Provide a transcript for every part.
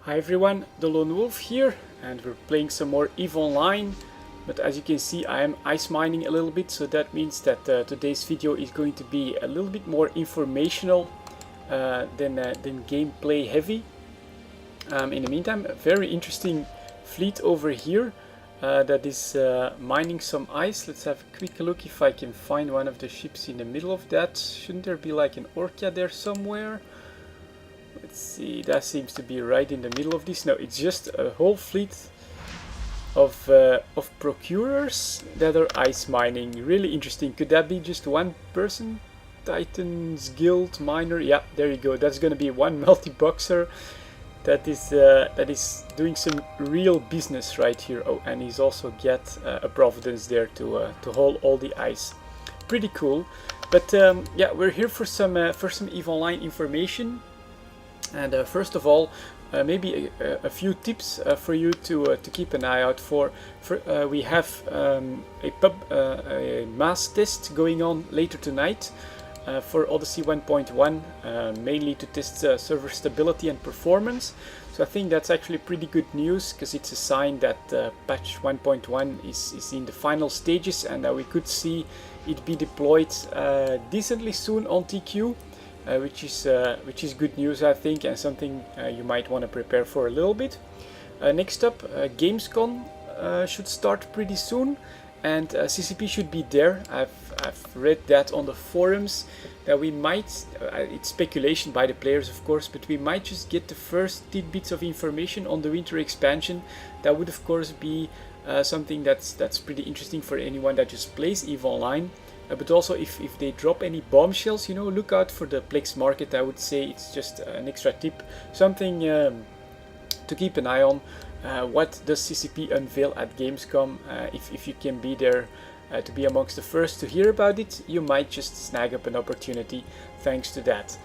Hi everyone, delonewolf here, and we're playing some more EVE Online. But as you can see, I am ice mining a little bit, so that means that today's video is going to be a little bit more informational than gameplay heavy. In the meantime, a very interesting fleet over here that is mining some ice. Let's have a quick look if I can find one of the ships in the middle of that. Shouldn't there be like an Orca there somewhere? Let's see, that seems to be right in the middle of this. No, it's just a whole fleet of procurers that are ice mining. Really interesting. Could that be just one person? Titans Guild miner. Yeah, there you go. That's going to be one multi-boxer that is doing some real business right here. Oh, and he's also got a Providence there to hold all the ice. Pretty cool. But yeah, we're here for some EVE Online information. And first of all, maybe a few tips for you to keep an eye out for. We have a mass test going on later tonight for Odyssey 1.1, mainly to test server stability and performance. So I think that's actually pretty good news, because it's a sign that patch 1.1 is in the final stages, and that we could see it be deployed decently soon on TQ. Which is good news, I think, and something you might want to prepare for a little bit. Next up, Gamescom should start pretty soon, and CCP should be there. I've read that on the forums that we might, it's speculation by the players of course, but we might just get the first tidbits of information on the winter expansion. That would of course be something that's pretty interesting for anyone that just plays EVE Online. But also if they drop any bombshells, you know, look out for the Plex market. I would say it's just an extra tip, something to keep an eye on. What does CCP unveil at Gamescom? If you can be there to be amongst the first to hear about it, you might just snag up an opportunity thanks to that.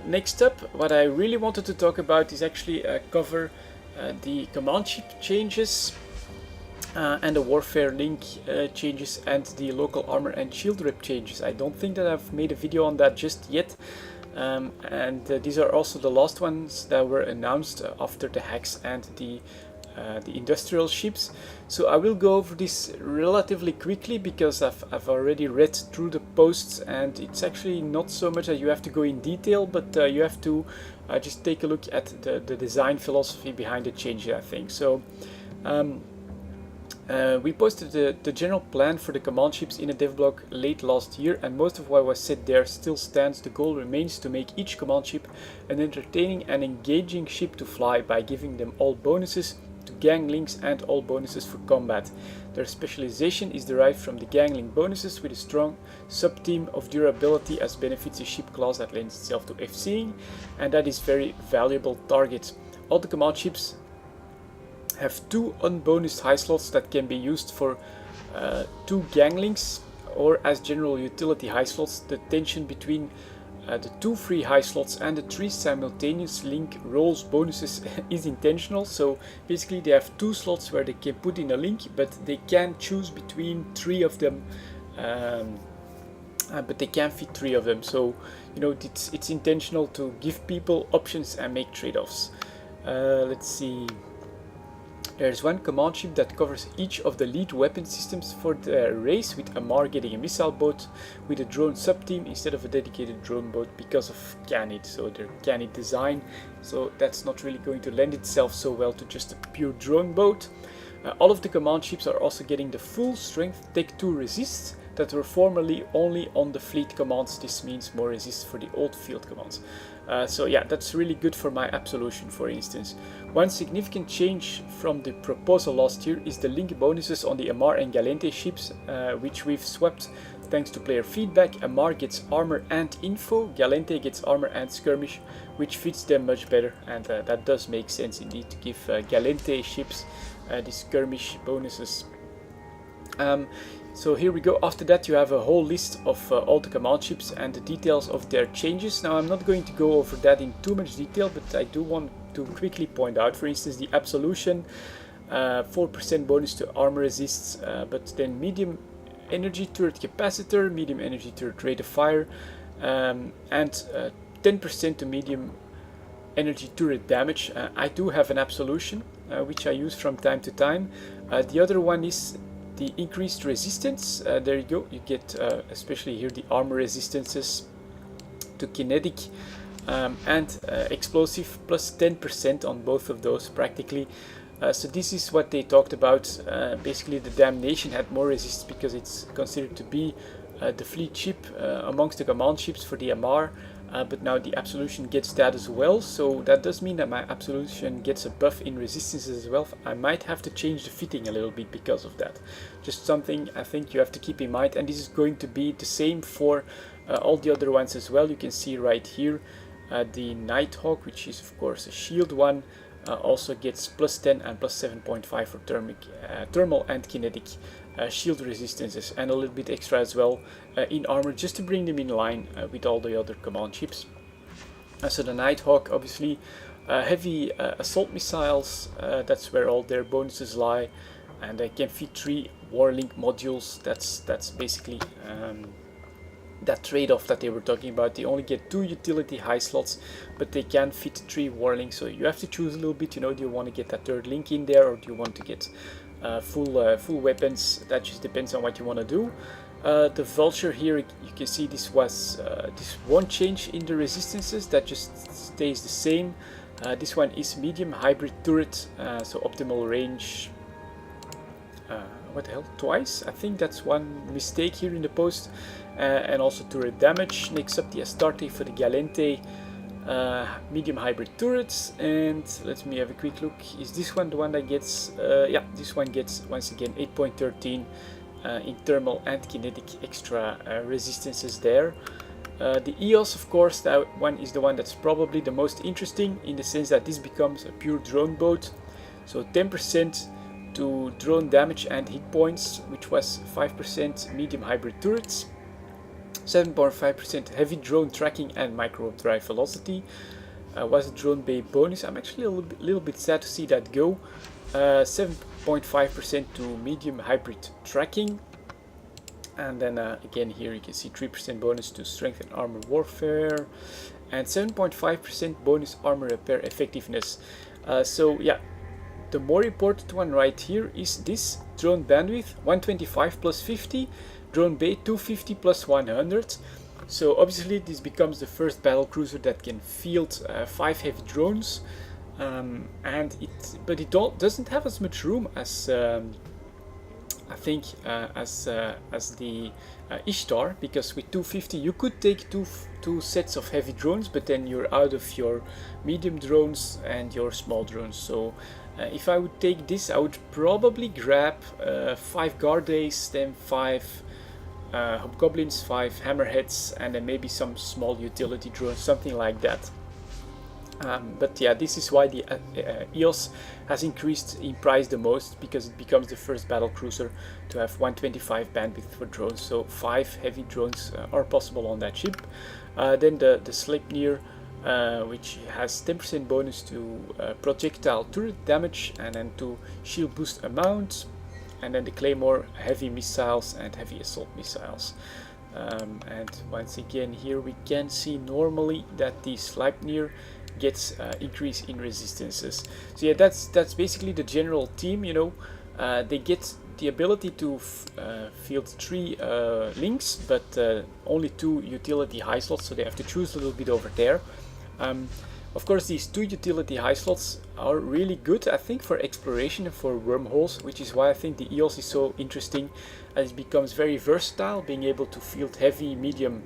Next up, what I really wanted to talk about is actually cover the command ship changes. And the warfare link changes and the local armor and shield rep changes. I don't think that I've made a video on that just yet, and these are also the last ones that were announced after the hacks and the industrial ships. So I will go over this relatively quickly, because I've already read through the posts, and it's actually not so much that you have to go in detail, but you have to just take a look at the design philosophy behind the changes, I think. So we posted the general plan for the command ships in a dev blog late last year, and most of what was said there still stands. The goal remains to make each command ship an entertaining and engaging ship to fly by giving them all bonuses to gang links and all bonuses for combat. Their specialization is derived from the gang link bonuses, with a strong sub-team of durability as benefits a ship class that lends itself to FCing, and that is very valuable target. All the command ships have 2 unbonused high slots that can be used for 2 gang links, or as general utility high slots. The tension between the 2 free high slots and the 3 simultaneous link rolls bonuses is intentional. So basically they have 2 slots where they can put in a link, but they can choose between 3 of them, but they can't fit 3 of them. So you know, it's intentional to give people options and make trade-offs. Let's see. There's one command ship that covers each of the lead weapon systems for the race, with Amar getting a missile boat with a drone sub-team instead of a dedicated drone boat because of Canid, so their Canid design. So that's not really going to lend itself so well to just a pure drone boat. All of the command ships are also getting the full strength Tech 2 resists that were formerly only on the fleet commands. This means more resist for the old field commands. So yeah, that's really good for my Absolution, for instance. One significant change from the proposal last year is the link bonuses on the Amar and Galente ships, which we've swapped thanks to player feedback. Amar gets armor and info, Galente gets armor and skirmish, which fits them much better, and that does make sense indeed to give Galente ships the skirmish bonuses. So here we go. After that you have a whole list of all the command ships and the details of their changes. Now I'm not going to go over that in too much detail, but I do want to quickly point out, for instance, the Absolution, 4% bonus to armor resists, but then medium energy turret capacitor, medium energy turret rate of fire, and 10% to medium energy turret damage. I do have an absolution which I use from time to time. The other one is the increased resistance. There you go, you get especially here the armor resistances to kinetic and explosive plus 10% on both of those practically. So this is what they talked about. Basically the Damnation had more resistance because it's considered to be the fleet ship amongst the command ships for the MR, but now the Absolution gets that as well, so that does mean that my Absolution gets a buff in resistance as well. I might have to change the fitting a little bit because of that. Just something I think you have to keep in mind, and this is going to be the same for all the other ones as well. You can see right here the Nighthawk, which is of course a shield one, also gets plus 10 and plus 7.5 for thermal and kinetic shield resistances, and a little bit extra as well in armor, just to bring them in line with all the other command ships. So the Nighthawk, obviously heavy assault missiles, that's where all their bonuses lie, and they can fit 3 Warlink modules. That's basically that trade-off that they were talking about. They only get 2 utility high slots, but they can fit 3 Warlinks, so you have to choose a little bit, you know, do you want to get that 3rd link in there, or do you want to get full weapons? That just depends on what you want to do. The Vulture here, you can see this was this one change in the resistances that just stays the same. This one is medium hybrid turret, so optimal range, what the hell, twice? I think that's one mistake here in the post. And also turret damage. Next up, the Astarte for the Galente medium hybrid turrets. And let me have a quick look. Is this one the one that gets, yeah, this one gets once again 8.13 in thermal and kinetic extra resistances there. The EOS, of course, that one is the one that's probably the most interesting, in the sense that this becomes a pure drone boat. So 10% to drone damage and hit points, which was 5% medium hybrid turrets. 7.5% heavy drone tracking and micro drive velocity was a drone bay bonus. I'm actually a little bit sad to see that go. 7.5% to medium hybrid tracking, and then again here you can see 3% bonus to strength and armor warfare, and 7.5% bonus armor repair effectiveness. So yeah, the more important one right here is this drone bandwidth 125 plus 50. Drone bay 250 plus 100. So obviously this becomes the first battle cruiser that can field 5 heavy drones, but it doesn't have as much room as I think as the Ishtar, because with 250 you could take two sets of heavy drones, but then you're out of your medium drones and your small drones. So if I would take this, I would probably grab 5 Gardays, then 5 Hobgoblins, 5 Hammerheads, and then maybe some small utility drones, something like that. But yeah, this is why the EOS has increased in price the most, because it becomes the first battle cruiser to have 125 bandwidth for drones. So 5 heavy drones are possible on that ship. Then the Sleipnir, which has 10% bonus to projectile turret damage and then to shield boost amount. And then the Claymore, heavy missiles and heavy assault missiles. And once again here we can see normally that the Sleipnir gets increase in resistances. So yeah, that's basically the general team, you know. They get the ability to field 3 links, but only 2 utility high slots, so they have to choose a little bit over there. Of course, these 2 utility high slots are really good, I think, for exploration and for wormholes, which is why I think the EOS is so interesting, as it becomes very versatile, being able to field heavy, medium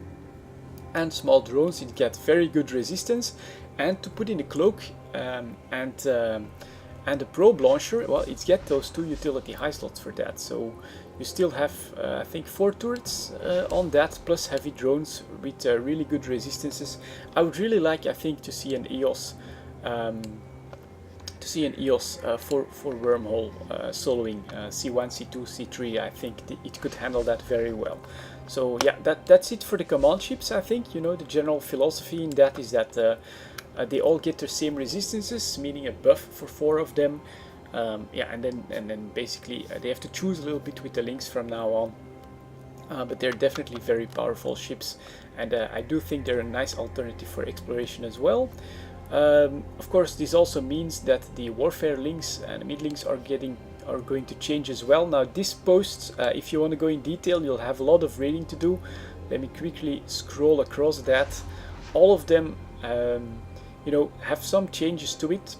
and small drones. It gets very good resistance, and to put in the cloak and the probe launcher, well, it's get those 2 utility high slots for that. So you still have I think 4 turrets on that, plus heavy drones with really good resistances. I would really like, I think, to see an EOS for wormhole soloing C1, C2, C3. I think it could handle that very well. So yeah, that's it for the command ships. I think, you know, the general philosophy in that is that they all get the same resistances, meaning a buff for 4 of them. Yeah, and then basically they have to choose a little bit with the links from now on. But they're definitely very powerful ships, and I do think they're a nice alternative for exploration as well. Of course, this also means that the warfare links and mid links are going to change as well. Now this post, if you want to go in detail, you'll have a lot of reading to do. Let me quickly scroll across that. All of them have some changes to it.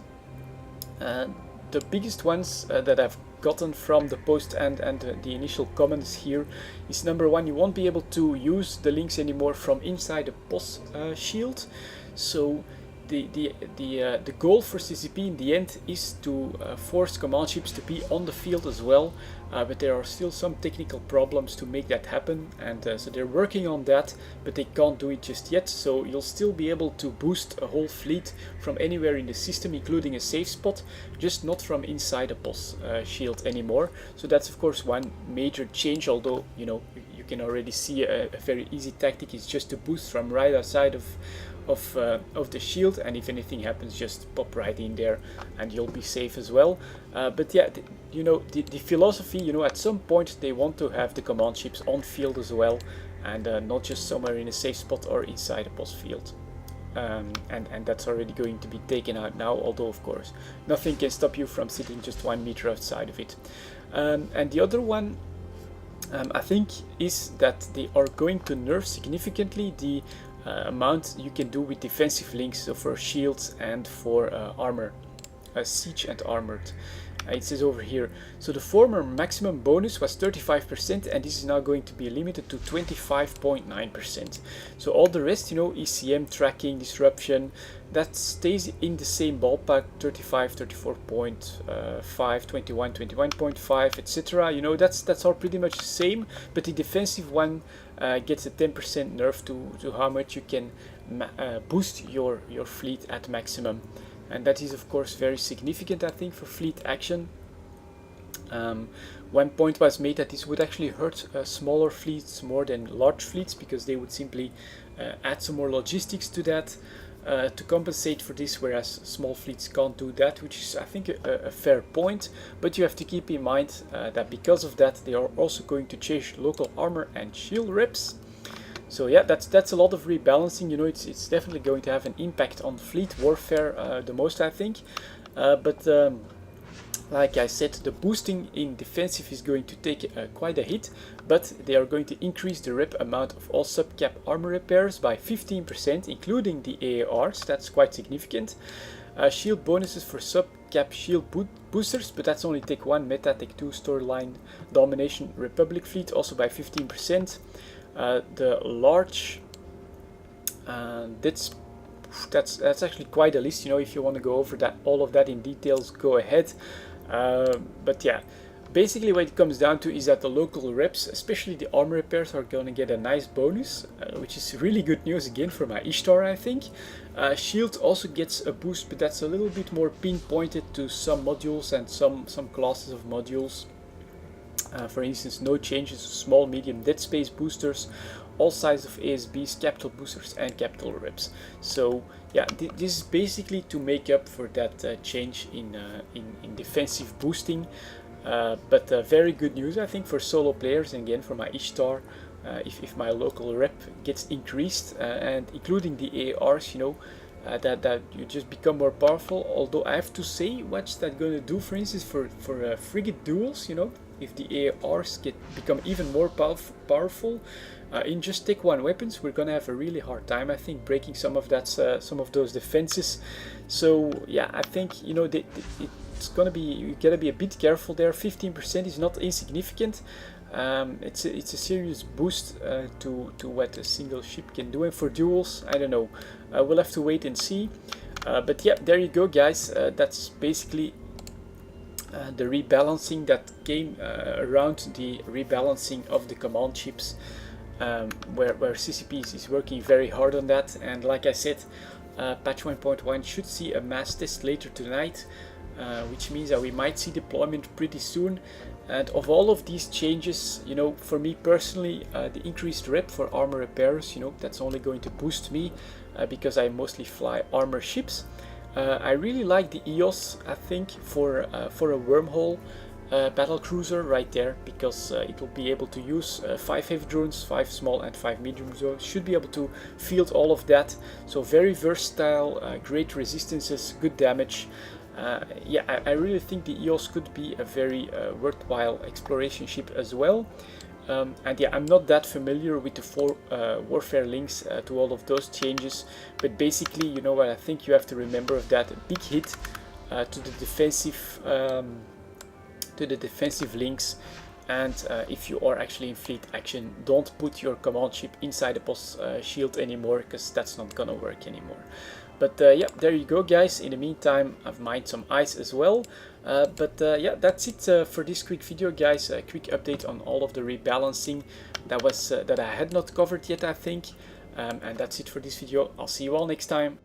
The biggest ones that I've gotten from the post and the initial comments here is number one, you won't be able to use the links anymore from inside the boss shield. So the goal for CCP in the end is to force command ships to be on the field as well, but there are still some technical problems to make that happen, and so they're working on that, but they can't do it just yet. So you'll still be able to boost a whole fleet from anywhere in the system, including a safe spot, just not from inside a boss shield anymore. So that's of course one major change, although you can already see a very easy tactic is just to boost from right outside of the shield, and if anything happens, just pop right in there and you'll be safe as well. But yeah, the philosophy, at some point they want to have the command ships on field as well, and not just somewhere in a safe spot or inside a boss field. And that's already going to be taken out now, although of course nothing can stop you from sitting just 1 meter outside of it. And the other one, I think, is that they are going to nerf significantly the amount you can do with defensive links, so for shields and for armor, siege and armored. It says over here, so the former maximum bonus was 35%, and this is now going to be limited to 25.9%. So all the rest, ECM, tracking, disruption, that stays in the same ballpark, 35, 34.5, 21, 21.5, etc. That's all pretty much the same, but the defensive one gets a 10% nerf to how much you can boost your fleet at maximum. And that is of course very significant, I think, for fleet action. One point was made that this would actually hurt smaller fleets more than large fleets, because they would simply add some more logistics to that to compensate for this, whereas small fleets can't do that, which is, I think, a fair point. But you have to keep in mind that because of that, they are also going to change local armor and shield reps. So yeah, that's a lot of rebalancing. It's definitely going to have an impact on fleet warfare the most, I think. But like I said, the boosting in defensive is going to take quite a hit, but they are going to increase the rep amount of all subcap armor repairs by 15%, including the AARs. That's quite significant. Shield bonuses for subcap shield boosters, but that's only Tech 1, Meta, Tech 2, Storyline, Domination, Republic fleet, also by 15%. The large, that's actually quite a list. If you want to go over all of that in details, go ahead. But yeah, basically what it comes down to is that the local reps, especially the armor repairs, are going to get a nice bonus, which is really good news again for my Ishtar, I think. Shield also gets a boost, but that's a little bit more pinpointed to some modules and some classes of modules. For instance, no changes to small, medium, dead space boosters, all sizes of ASBs, capital boosters, and capital reps. So yeah, this is basically to make up for that change in defensive boosting. But very good news, I think, for solo players, and again for my Ishtar. If my local rep gets increased, and including the ARs, that you just become more powerful. Although I have to say, what's that going to do, for instance, for frigate duels? If the ARs become even more powerful in just Tech 1 weapons, we're gonna have a really hard time, I think, breaking some of those defenses. So yeah, I think it's gonna be, you gotta be a bit careful there. 15% is not insignificant. It's a serious boost to what a single ship can do, and for duels, I don't know. We'll have to wait and see. But yeah, there you go, guys. That's basically the rebalancing that came around the rebalancing of the command ships, where CCP is working very hard on that. And like I said, patch 1.1 should see a mass test later tonight, which means that we might see deployment pretty soon. And of all of these changes, for me personally, the increased rep for armor repairs, that's only going to boost me because I mostly fly armor ships. I really like the EOS, I think, for a wormhole. battle cruiser right there, because it will be able to use 5 heavy drones, 5 small and 5 medium drones. Should be able to field all of that. So very versatile, great resistances, good damage. Yeah, I really think the EOS could be a very worthwhile exploration ship as well. And yeah, I'm not that familiar with the 4 warfare links to all of those changes, but basically, you know what I think you have to remember of that: a big hit to the defensive links. And if you are actually in fleet action, don't put your command ship inside the boss shield anymore, because that's not gonna work anymore. But yeah, there you go, guys. In the meantime, I've mined some ice as well. Yeah, that's it for this quick video, guys. A quick update on all of the rebalancing that I had not covered yet, I think. And that's it for this video. I'll see you all next time.